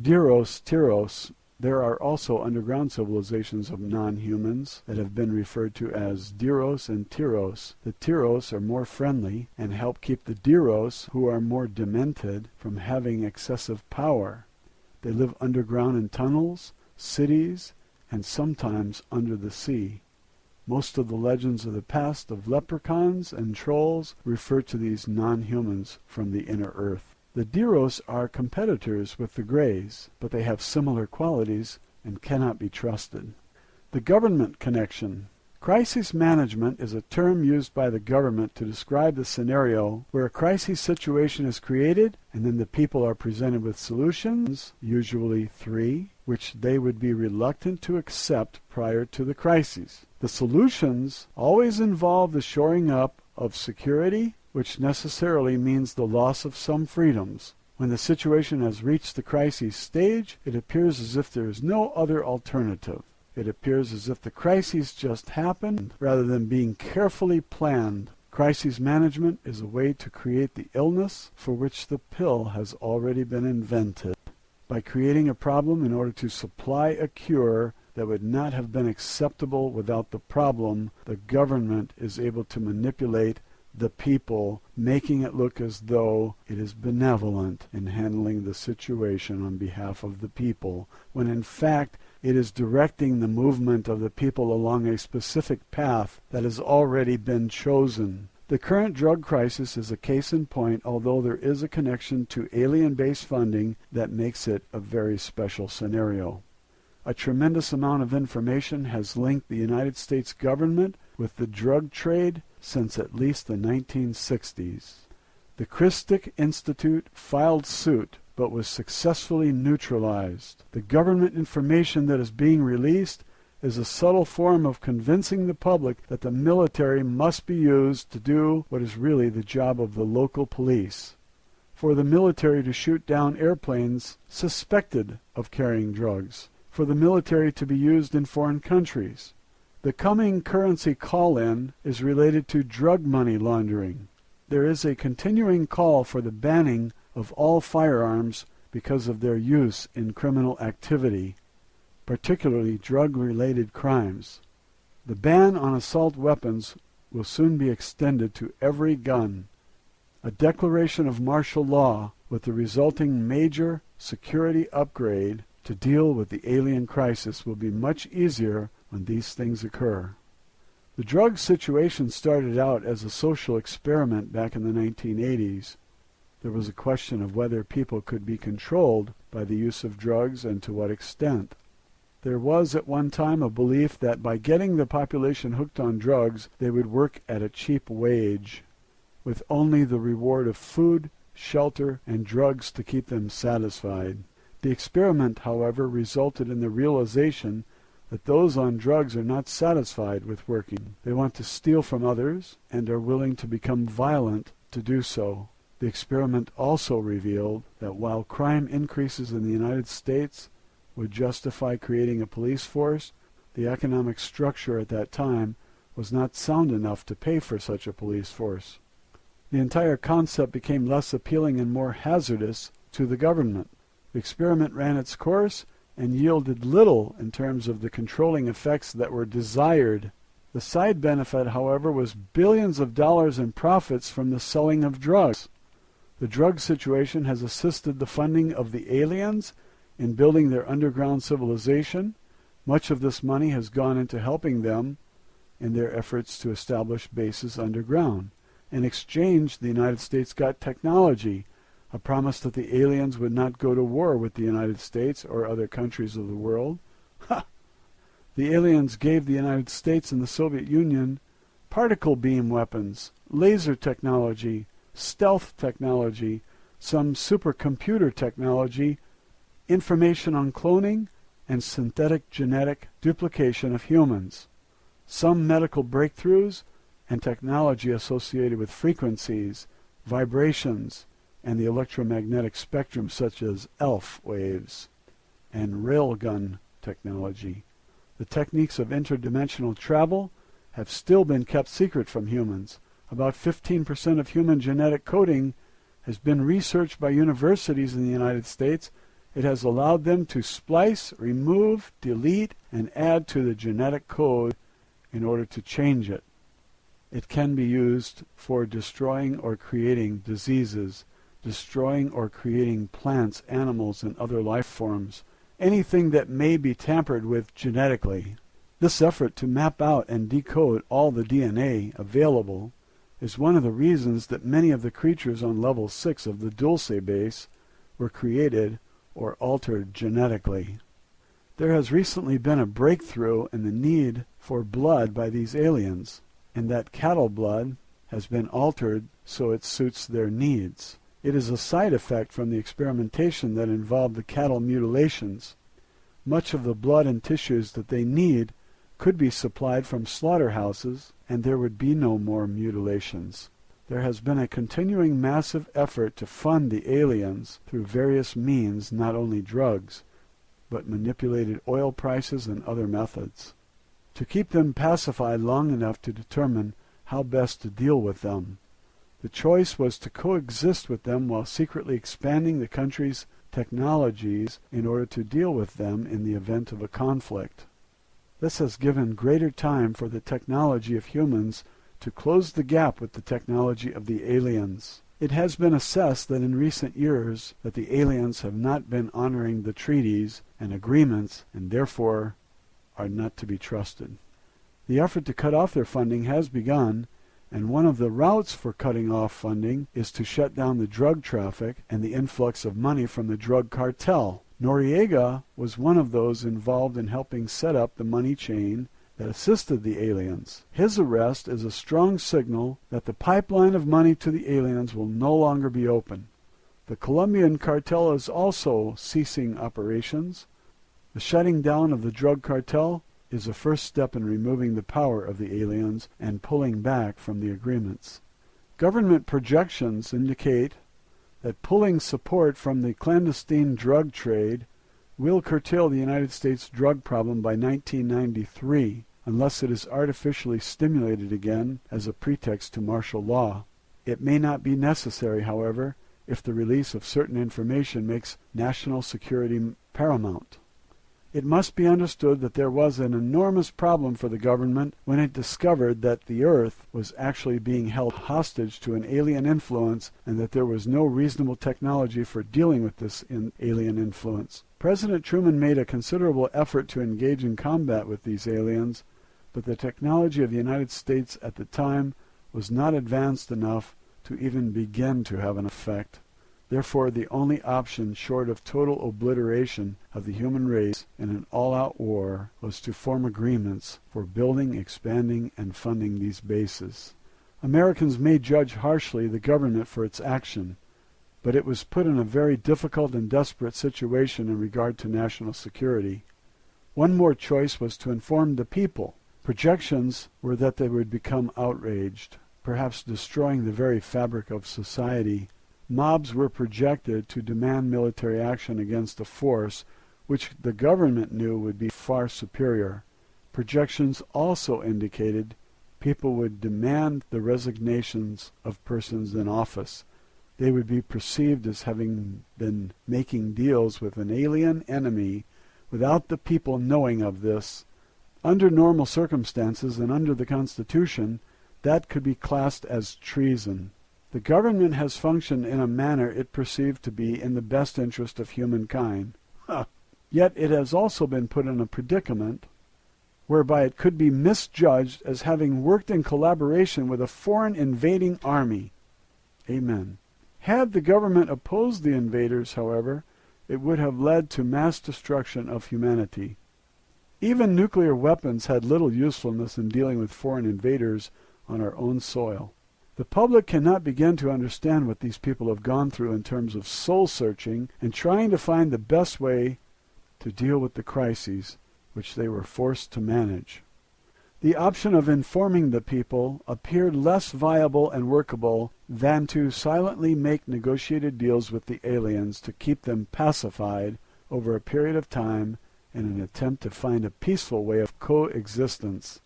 Diros, Tyros. There are also underground civilizations of non-humans that have been referred to as Diros and Tyros. The Tyros are more friendly and help keep the Diros, who are more demented, from having excessive power. They live underground in tunnels, cities, and sometimes under the sea. Most of the legends of the past of leprechauns and trolls refer to these non-humans from the inner earth. The Diros are competitors with the Greys, but they have similar qualities and cannot be trusted. The government connection. Crisis management is a term used by the government to describe the scenario where a crisis situation is created and then the people are presented with solutions, usually 3, which they would be reluctant to accept prior to the crisis. The solutions always involve the shoring up of security, which necessarily means the loss of some freedoms. When the situation has reached the crisis stage, it appears as if there is no other alternative. It appears as if the crisis just happened rather than being carefully planned. Crisis management is a way to create the illness for which the pill has already been invented. By creating a problem in order to supply a cure that would not have been acceptable without the problem, the government is able to manipulate the people, making it look as though it is benevolent in handling the situation on behalf of the people, when in fact it is directing the movement of the people along a specific path that has already been chosen. The current drug crisis is a case in point, although there is a connection to alien-based funding that makes it a very special scenario. A tremendous amount of information has linked the United States government with the drug trade since at least the 1960s. The Christic Institute filed suit but was successfully neutralized. The government information that is being released is a subtle form of convincing the public that the military must be used to do what is really the job of the local police. For the military to shoot down airplanes suspected of carrying drugs. For the military to be used in foreign countries. The coming currency call-in is related to drug money laundering. There is a continuing call for the banning of all firearms because of their use in criminal activity, particularly drug-related crimes. The ban on assault weapons will soon be extended to every gun. A declaration of martial law with the resulting major security upgrade to deal with the alien crisis will be much easier when these things occur. The drug situation started out as a social experiment back in the 1980s. There was a question of whether people could be controlled by the use of drugs and to what extent. There was at one time a belief that by getting the population hooked on drugs, they would work at a cheap wage, with only the reward of food, shelter, and drugs to keep them satisfied. The experiment, however, resulted in the realization that those on drugs are not satisfied with working. They want to steal from others and are willing to become violent to do so. The experiment also revealed that while crime increases in the United States would justify creating a police force, the economic structure at that time was not sound enough to pay for such a police force. The entire concept became less appealing and more hazardous to the government. The experiment ran its course and yielded little in terms of the controlling effects that were desired. The side benefit, however, was billions of dollars in profits from the selling of drugs. The drug situation has assisted the funding of the aliens in building their underground civilization. Much of this money has gone into helping them in their efforts to establish bases underground. In exchange, the United States got technology, a promise that the aliens would not go to war with the United States or other countries of the world. The aliens gave the United States and the Soviet Union particle beam weapons, laser technology, stealth technology, some supercomputer technology, information on cloning, and synthetic genetic duplication of humans. Some medical breakthroughs and technology associated with frequencies, vibrations, and the electromagnetic spectrum such as ELF waves, and railgun technology. The techniques of interdimensional travel have still been kept secret from humans. About 15% of human genetic coding has been researched by universities in the United States It has allowed them to splice, remove, delete, and add to the genetic code in order to change it. It can be used for destroying or creating diseases, destroying or creating plants, animals, and other life forms, anything that may be tampered with genetically. This effort to map out and decode all the DNA available is one of the reasons that many of the creatures on level 6 of the Dulce base were created or altered genetically. There has recently been a breakthrough in the need for blood by these aliens, and that cattle blood has been altered so it suits their needs. It is a side effect from the experimentation that involved the cattle mutilations. Much of the blood and tissues that they need could be supplied from slaughterhouses, and there would be no more mutilations. There has been a continuing massive effort to fund the aliens through various means, not only drugs, but manipulated oil prices and other methods, to keep them pacified long enough to determine how best to deal with them. The choice was to coexist with them while secretly expanding the country's technologies in order to deal with them in the event of a conflict. This has given greater time for the technology of humans to close the gap with the technology of the aliens. It has been assessed that in recent years that the aliens have not been honoring the treaties and agreements and therefore are not to be trusted. The effort to cut off their funding has begun, and one of the routes for cutting off funding is to shut down the drug traffic and the influx of money from the drug cartel. Noriega was one of those involved in helping set up the money chain that assisted the aliens. His arrest is a strong signal that the pipeline of money to the aliens will no longer be open. The Colombian cartel is also ceasing operations. The shutting down of the drug cartel is a first step in removing the power of the aliens and pulling back from the agreements. Government projections indicate that pulling support from the clandestine drug trade will curtail the United States drug problem by 1993, unless it is artificially stimulated again as a pretext to martial law. It may not be necessary, however, if the release of certain information makes national security paramount. It must be understood that there was an enormous problem for the government when it discovered that the Earth was actually being held hostage to an alien influence and that there was no reasonable technology for dealing with this alien influence. President Truman made a considerable effort to engage in combat with these aliens, but the technology of the United States at the time was not advanced enough to even begin to have an effect. Therefore, the only option short of total obliteration of the human race in an all-out war was to form agreements for building, expanding, and funding these bases. Americans may judge harshly the government for its action, but it was put in a very difficult and desperate situation in regard to national security. One more choice was to inform the people. Projections were that they would become outraged, perhaps destroying the very fabric of society. Mobs were projected to demand military action against a force which the government knew would be far superior. Projections also indicated people would demand the resignations of persons in office. They would be perceived as having been making deals with an alien enemy without the people knowing of this. Under normal circumstances and under the Constitution, that could be classed as treason. The government has functioned in a manner it perceived to be in the best interest of humankind. Yet it has also been put in a predicament whereby it could be misjudged as having worked in collaboration with a foreign invading army. Amen. Had the government opposed the invaders, however, it would have led to mass destruction of humanity. Even nuclear weapons had little usefulness in dealing with foreign invaders on our own soil. The public cannot begin to understand what these people have gone through in terms of soul-searching and trying to find the best way to deal with the crises which they were forced to manage. The option of informing the people appeared less viable and workable than to silently make negotiated deals with the aliens to keep them pacified over a period of time in an attempt to find a peaceful way of coexistence.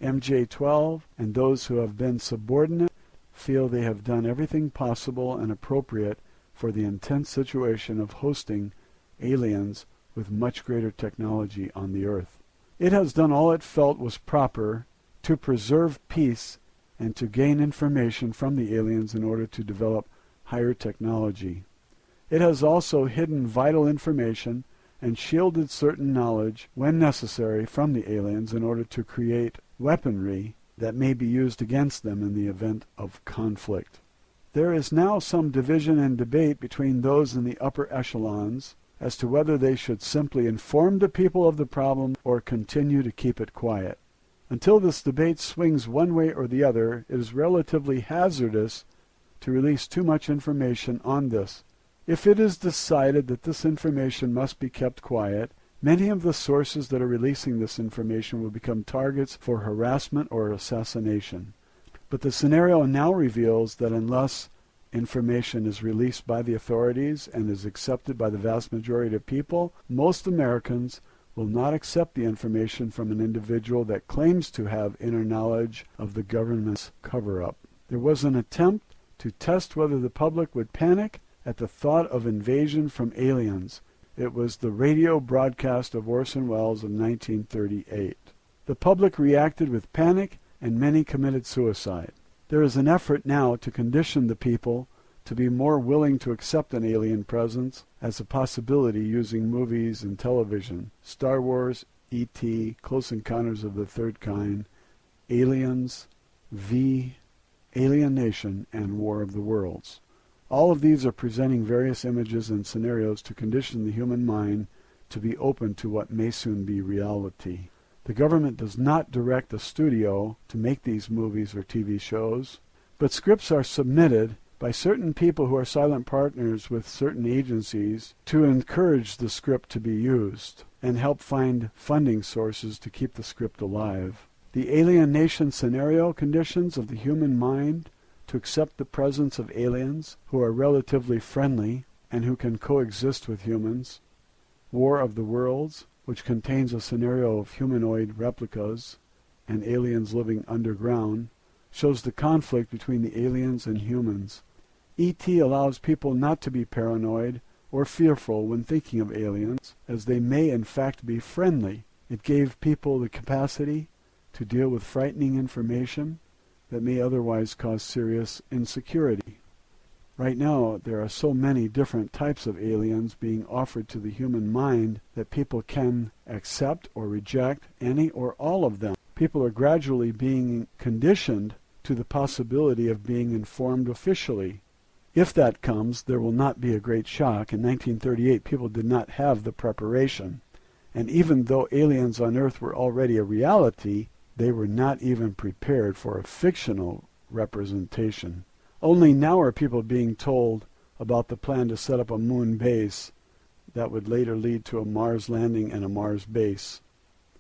MJ-12 and those who have been subordinate feel they have done everything possible and appropriate for the intense situation of hosting aliens with much greater technology on the earth. It has done all it felt was proper to preserve peace and to gain information from the aliens in order to develop higher technology. It has also hidden vital information and shielded certain knowledge when necessary from the aliens in order to create weaponry that may be used against them in the event of conflict. There is now some division and debate between those in the upper echelons as to whether they should simply inform the people of the problem or continue to keep it quiet. Until this debate swings one way or the other, it is relatively hazardous to release too much information on this. If it is decided that this information must be kept quiet, many of the sources that are releasing this information will become targets for harassment or assassination. But the scenario now reveals that unless information is released by the authorities and is accepted by the vast majority of people, most Americans will not accept the information from an individual that claims to have inner knowledge of the government's cover-up. There was an attempt to test whether the public would panic at the thought of invasion from aliens. It was the radio broadcast of Orson Welles of 1938. The public reacted with panic, and many committed suicide. There is an effort now to condition the people to be more willing to accept an alien presence as a possibility using movies and television. Star Wars, E.T., Close Encounters of the Third Kind, Aliens, V, Alien Nation, and War of the Worlds. All of these are presenting various images and scenarios to condition the human mind to be open to what may soon be reality. The government does not direct the studio to make these movies or TV shows, but scripts are submitted by certain people who are silent partners with certain agencies to encourage the script to be used and help find funding sources to keep the script alive. The alien nation scenario conditions of the human mind to accept the presence of aliens who are relatively friendly and who can coexist with humans. War of the Worlds, which contains a scenario of humanoid replicas and aliens living underground, shows the conflict between the aliens and humans. E.T. allows people not to be paranoid or fearful when thinking of aliens, as they may in fact be friendly. It gave people the capacity to deal with frightening information that may otherwise cause serious insecurity. Right now, there are so many different types of aliens being offered to the human mind that people can accept or reject any or all of them. People are gradually being conditioned to the possibility of being informed officially. If that comes, there will not be a great shock. In 1938, people did not have the preparation. And even though aliens on Earth were already a reality, they were not even prepared for a fictional representation. Only now are people being told about the plan to set up a moon base that would later lead to a Mars landing and a Mars base.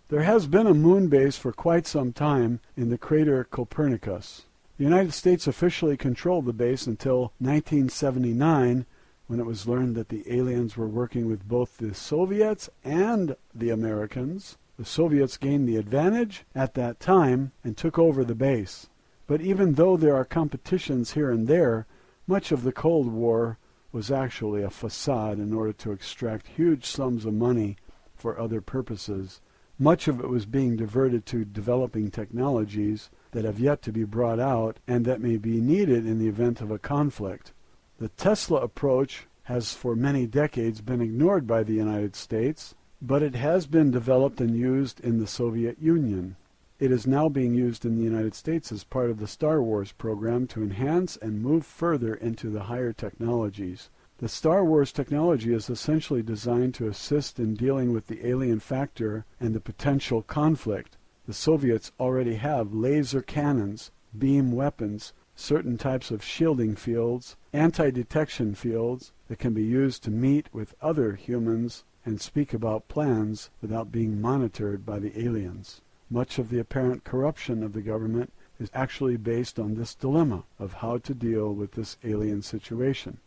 There has been a moon base for quite some time in the crater Copernicus. The United States officially controlled the base until 1979, when it was learned that the aliens were working with both the Soviets and the Americans. The Soviets gained the advantage at that time and took over the base. But even though there are competitions here and there, much of the Cold War was actually a facade in order to extract huge sums of money for other purposes. Much of it was being diverted to developing technologies that have yet to be brought out and that may be needed in the event of a conflict. The Tesla approach has for many decades been ignored by the United States, but it has been developed and used in the Soviet Union. It is now being used in the United States as part of the Star Wars program to enhance and move further into the higher technologies. The Star Wars technology is essentially designed to assist in dealing with the alien factor and the potential conflict. The Soviets already have laser cannons, beam weapons, certain types of shielding fields, anti-detection fields that can be used to meet with other humans and speak about plans without being monitored by the aliens. Much of the apparent corruption of the government is actually based on this dilemma of how to deal with this alien situation.